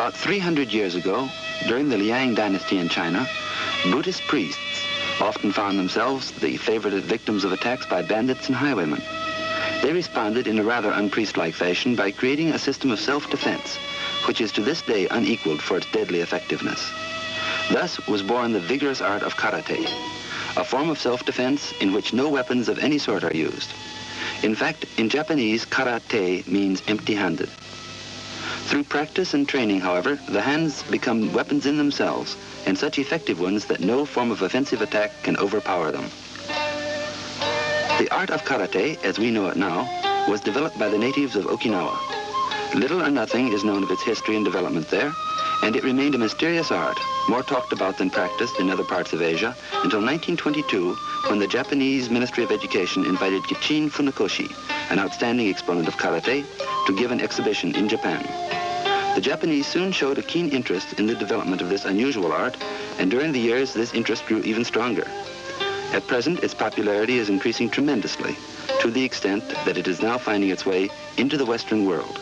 About 300 years ago, during the Liang dynasty in China, Buddhist priests often found themselves the favorite victims of attacks by bandits and highwaymen. They responded in a rather unpriest-like fashion by creating a system of self-defense, which is to this day unequaled for its deadly effectiveness. Thus was born the vigorous art of karate, a form of self-defense in which no weapons of any sort are used. In fact, in Japanese, karate means empty-handed. Through practice and training, however, the hands become weapons in themselves, and such effective ones that no form of offensive attack can overpower them. The art of karate, as we know it now, was developed by the natives of Okinawa. Little or nothing is known of its history and development there, and it remained a mysterious art, more talked about than practiced in other parts of Asia, until 1922, when the Japanese Ministry of Education invited Kichin Funakoshi, an outstanding exponent of karate, to give an exhibition in Japan. The Japanese soon showed a keen interest in the development of this unusual art, and during the years this interest grew even stronger. At present, its popularity is increasing tremendously, to the extent that it is now finding its way into the Western world.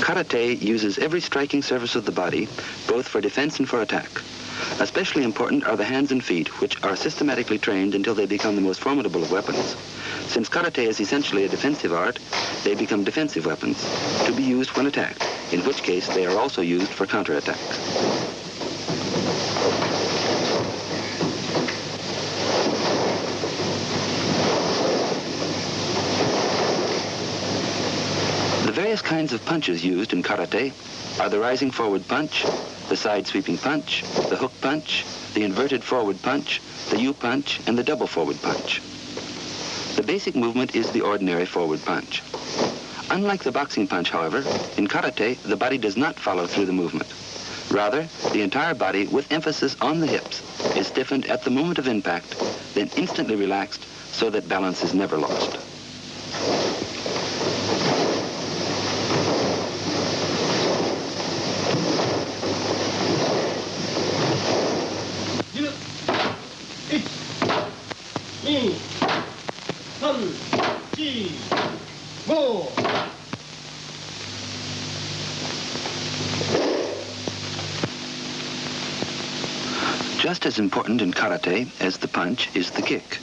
Karate uses every striking surface of the body, both for defense and for attack. Especially important are the hands and feet, which are systematically trained until they become the most formidable of weapons. Since karate is essentially a defensive art, they become defensive weapons, to be used when attacked, in which case they are also used for counterattack. The various kinds of punches used in karate are the rising forward punch, the side sweeping punch, the hook punch, the inverted forward punch, the U-punch, and the double forward punch. The basic movement is the ordinary forward punch. Unlike the boxing punch, however, in karate, the body does not follow through the movement. Rather, the entire body, with emphasis on the hips, is stiffened at the moment of impact, then instantly relaxed so that balance is never lost. Just as important in karate as the punch is the kick.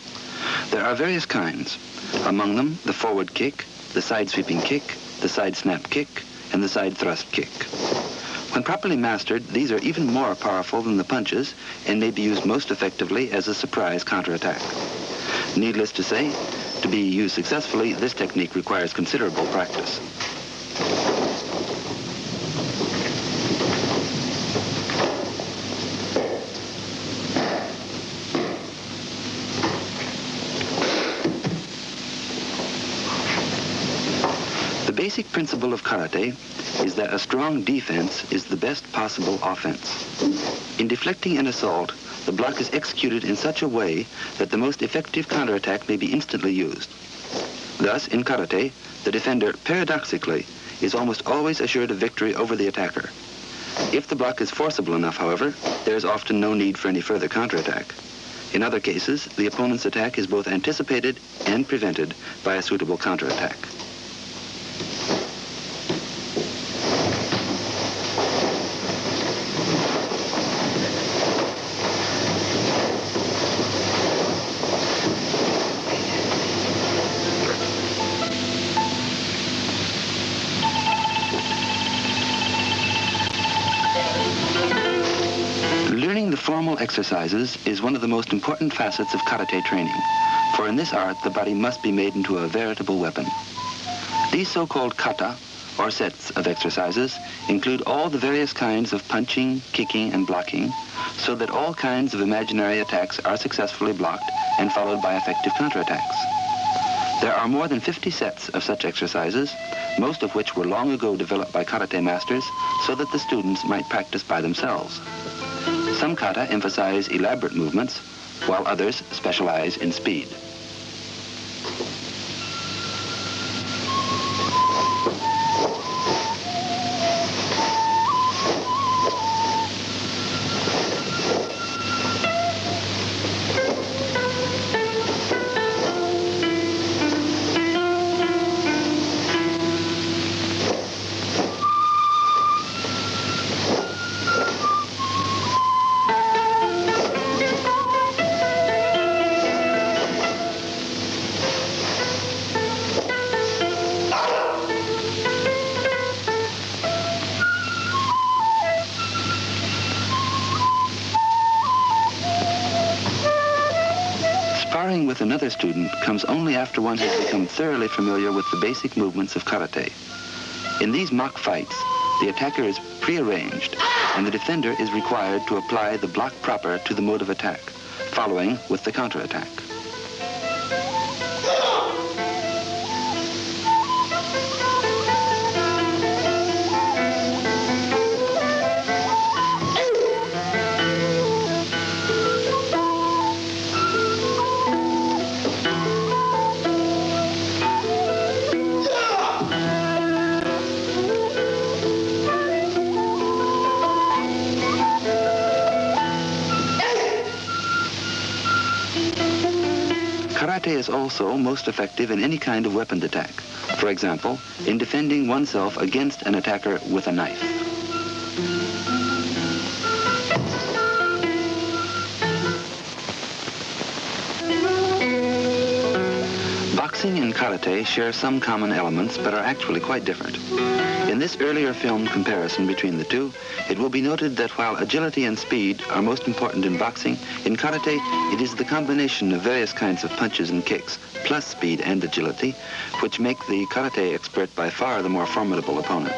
There are various kinds. Among them, the forward kick, the side sweeping kick, the side snap kick, and the side thrust kick. When properly mastered, these are even more powerful than the punches and may be used most effectively as a surprise counterattack. Needless to say, to be used successfully, this technique requires considerable practice. The basic principle of karate is that a strong defense is the best possible offense. In deflecting an assault, the block is executed in such a way that the most effective counterattack may be instantly used. Thus, in karate, the defender, paradoxically, is almost always assured of victory over the attacker. If the block is forcible enough, however, there is often no need for any further counterattack. In other cases, the opponent's attack is both anticipated and prevented by a suitable counterattack. Learning the formal exercises is one of the most important facets of karate training, for in this art the body must be made into a veritable weapon. These so-called kata, or sets of exercises, include all the various kinds of punching, kicking, and blocking, so that all kinds of imaginary attacks are successfully blocked and followed by effective counterattacks. There are more than 50 sets of such exercises, most of which were long ago developed by karate masters so that the students might practice by themselves. Some kata emphasize elaborate movements, while others specialize in speed. another student comes only after one has become thoroughly familiar with the basic movements of karate. In these mock fights, the attacker is prearranged, and the defender is required to apply the block proper to the mode of attack, following with the counterattack. Karate is also most effective in any kind of weapons attack. For example, in defending oneself against an attacker with a knife. Boxing and karate share some common elements, but are actually quite different. In this earlier filmed comparison between the two, it will be noted that while agility and speed are most important in boxing, in karate it is the combination of various kinds of punches and kicks, plus speed and agility, which make the karate expert by far the more formidable opponent.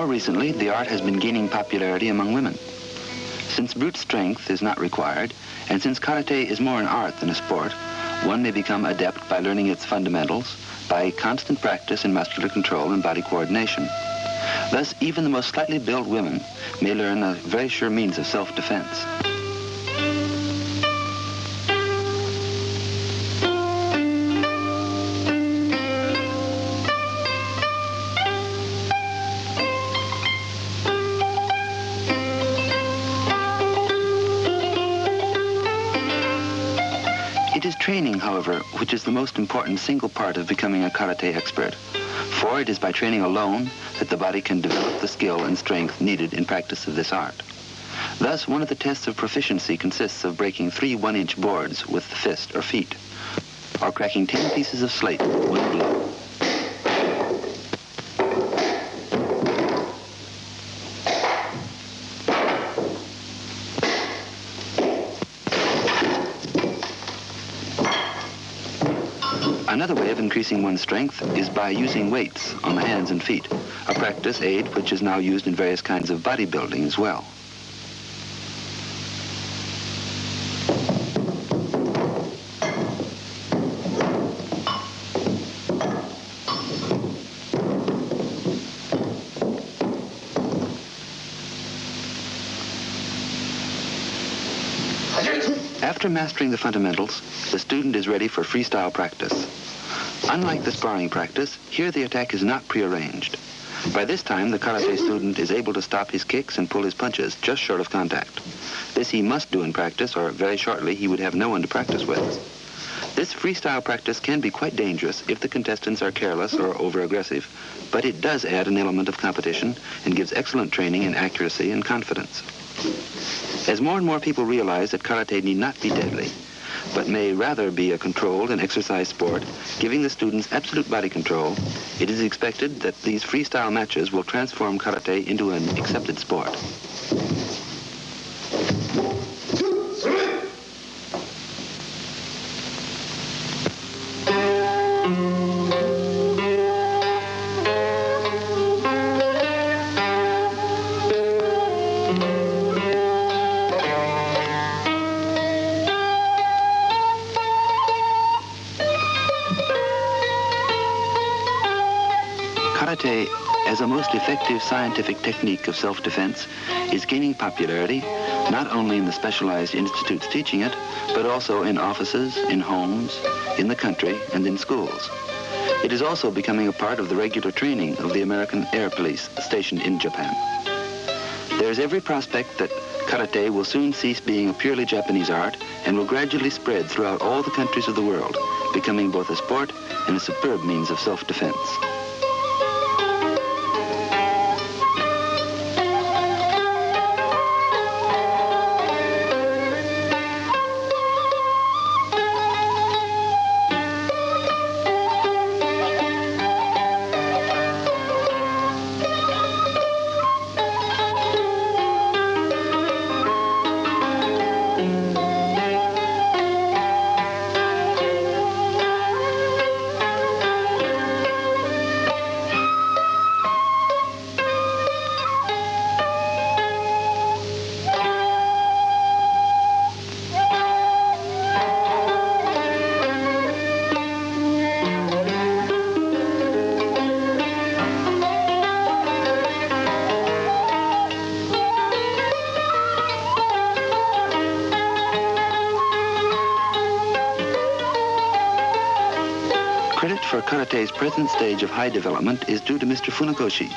Recently, the art has been gaining popularity among women. Since brute strength is not required, and since karate is more an art than a sport, one may become adept by learning its fundamentals, by constant practice in muscular control and body coordination. Thus, even the most slightly built women may learn a very sure means of self-defense. It is training, however, which is the most important single part of becoming a karate expert. For it is by training alone that the body can develop the skill and strength needed in practice of this art. Thus, one of the tests of proficiency consists of breaking 3 one-inch boards with the fist or feet, or cracking 10 pieces of slate with one blow. Another way of increasing one's strength is by using weights on the hands and feet, a practice aid which is now used in various kinds of bodybuilding as well. After mastering the fundamentals, the student is ready for freestyle practice. Unlike the sparring practice, here the attack is not prearranged. By this time, the karate student is able to stop his kicks and pull his punches just short of contact. This he must do in practice, or very shortly he would have no one to practice with. This freestyle practice can be quite dangerous if the contestants are careless or over-aggressive, but it does add an element of competition and gives excellent training in accuracy and confidence. As more and more people realize that karate need not be deadly, but may rather be a controlled and exercised sport, giving the students absolute body control, it is expected that these freestyle matches will transform karate into an accepted sport. Karate, as a most effective scientific technique of self-defense, is gaining popularity not only in the specialized institutes teaching it, but also in offices, in homes, in the country, and in schools. It is also becoming a part of the regular training of the American Air Police stationed in Japan. There is every prospect that karate will soon cease being a purely Japanese art and will gradually spread throughout all the countries of the world, becoming both a sport and a superb means of self-defense. Credit for karate's present stage of high development is due to Mr. Funakoshi,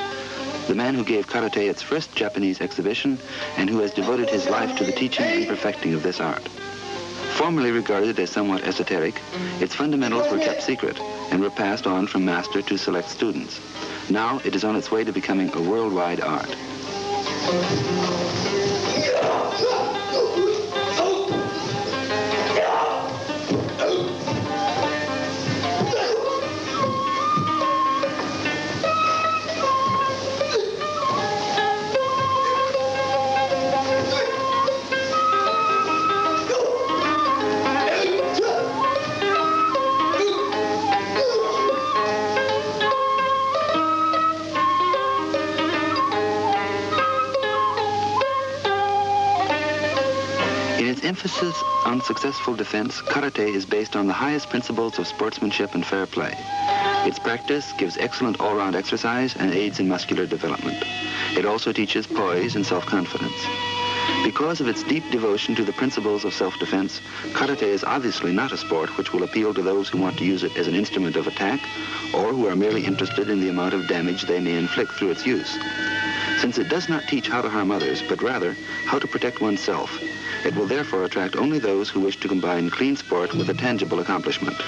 the man who gave karate its first Japanese exhibition and who has devoted his life to the teaching and perfecting of this art. Formerly regarded as somewhat esoteric, its fundamentals were kept secret and were passed on from master to select students. Now it is on its way to becoming a worldwide art. In its emphasis on successful defense, karate is based on the highest principles of sportsmanship and fair play. Its practice gives excellent all-round exercise and aids in muscular development. It also teaches poise and self-confidence. Because of its deep devotion to the principles of self-defense, karate is obviously not a sport which will appeal to those who want to use it as an instrument of attack or who are merely interested in the amount of damage they may inflict through its use. Since it does not teach how to harm others, but rather how to protect oneself, it will therefore attract only those who wish to combine clean sport with a tangible accomplishment.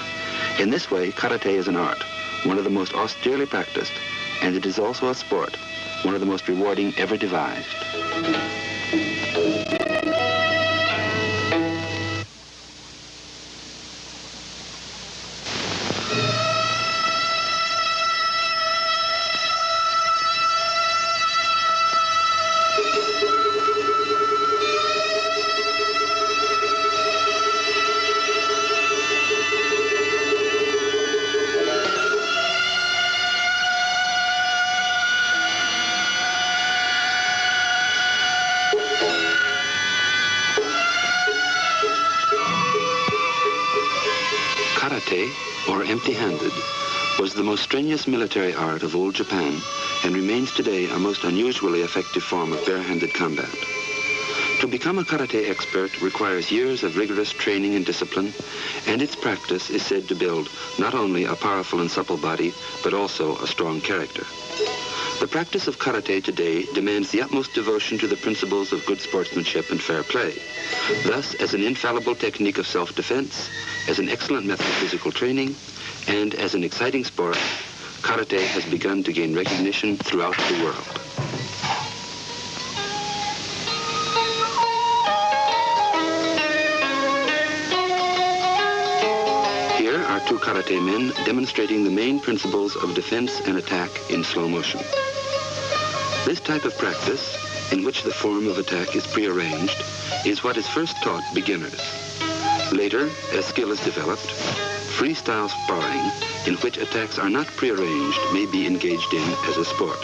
In this way, karate is an art, one of the most austerely practiced, and it is also a sport, one of the most rewarding ever devised. Karate, or empty-handed, was the most strenuous military art of old Japan and remains today a most unusually effective form of bare-handed combat. To become a karate expert requires years of rigorous training and discipline, and its practice is said to build not only a powerful and supple body, but also a strong character. The practice of karate today demands the utmost devotion to the principles of good sportsmanship and fair play. Thus, as an infallible technique of self-defense, as an excellent method of physical training, and as an exciting sport, karate has begun to gain recognition throughout the world. Here are two karate men demonstrating the main principles of defense and attack in slow motion. This type of practice, in which the form of attack is prearranged, is what is first taught beginners. Later, as skill is developed, freestyle sparring, in which attacks are not prearranged, may be engaged in as a sport.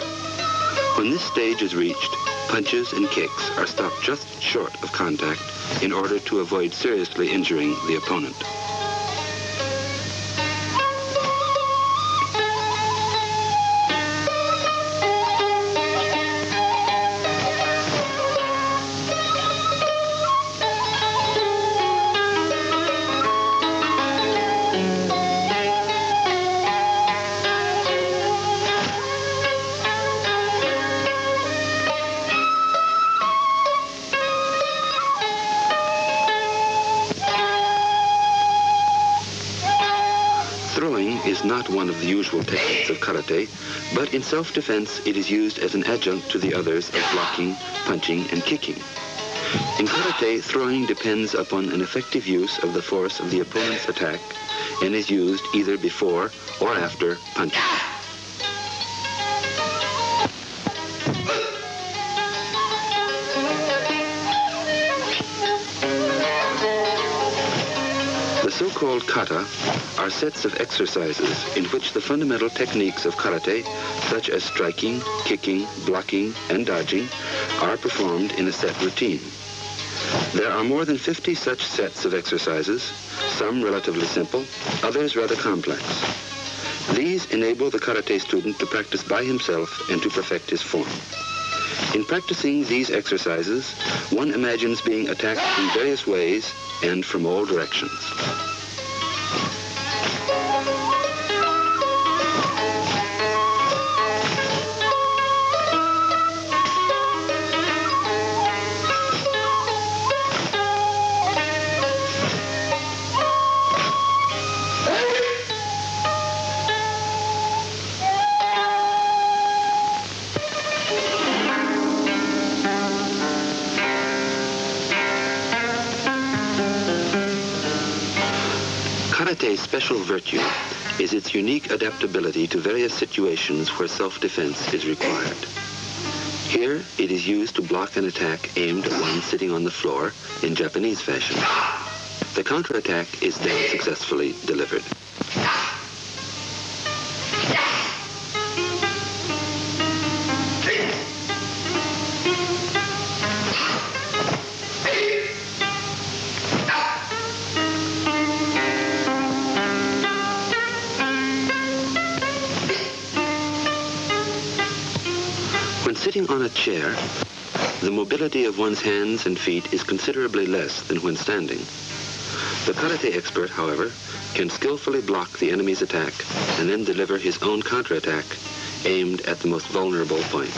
When this stage is reached, punches and kicks are stopped just short of contact in order to avoid seriously injuring the opponent. is not one of the usual techniques of karate, but in self-defense it is used as an adjunct to the others of blocking, punching, and kicking. In karate, throwing depends upon an effective use of the force of the opponent's attack and is used either before or after punching. The so-called kata are sets of exercises in which the fundamental techniques of karate, such as striking, kicking, blocking, and dodging, are performed in a set routine. There are more than 50 such sets of exercises, some relatively simple, others rather complex. These enable the karate student to practice by himself and to perfect his form. In practicing these exercises, one imagines being attacked in various ways and from all directions. Karate's special virtue is its unique adaptability to various situations where self-defense is required. Here, it is used to block an attack aimed at one sitting on the floor in Japanese fashion. The counterattack is then successfully delivered. When sitting on a chair, the mobility of one's hands and feet is considerably less than when standing. The karate expert, however, can skillfully block the enemy's attack and then deliver his own counterattack aimed at the most vulnerable point.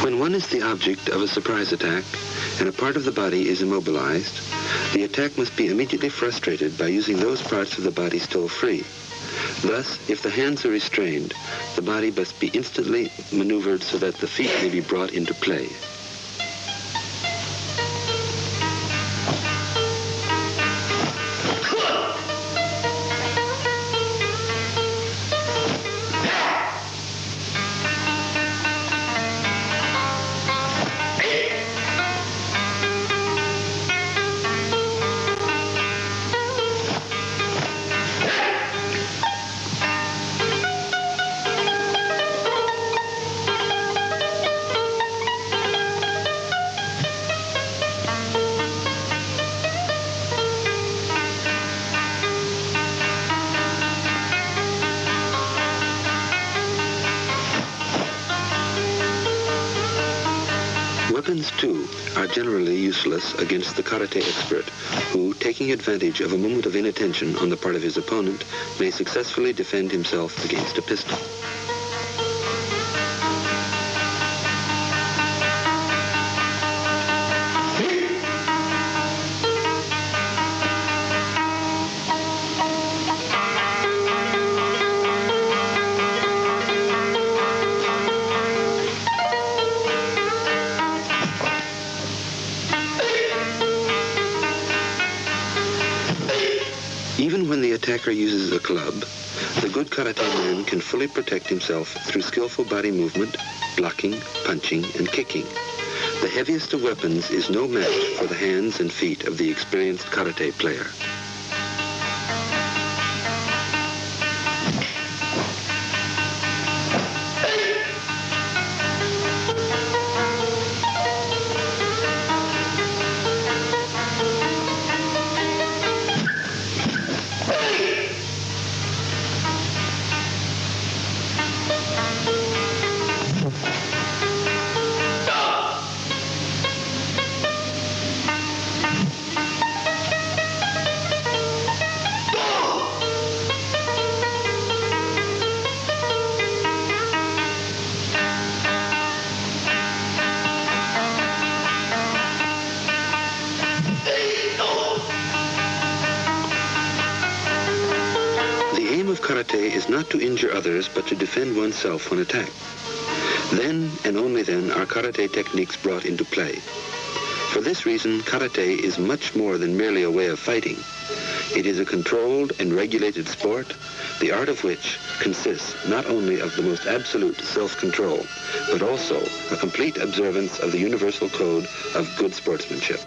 When one is the object of a surprise attack and a part of the body is immobilized, the attack must be immediately frustrated by using those parts of the body still free. Thus, if the hands are restrained, the body must be instantly maneuvered so that the feet may be brought into play. Weapons, too, are generally useless against the karate expert, who, taking advantage of a moment of inattention on the part of his opponent, may successfully defend himself against a pistol. Even when the attacker uses a club, the good karate man can fully protect himself through skillful body movement, blocking, punching, and kicking. The heaviest of weapons is no match for the hands and feet of the experienced karate player. Karate is not to injure others, but to defend oneself when attacked. Then, and only then, are karate techniques brought into play. For this reason, karate is much more than merely a way of fighting. It is a controlled and regulated sport, the art of which consists not only of the most absolute self-control, but also a complete observance of the universal code of good sportsmanship.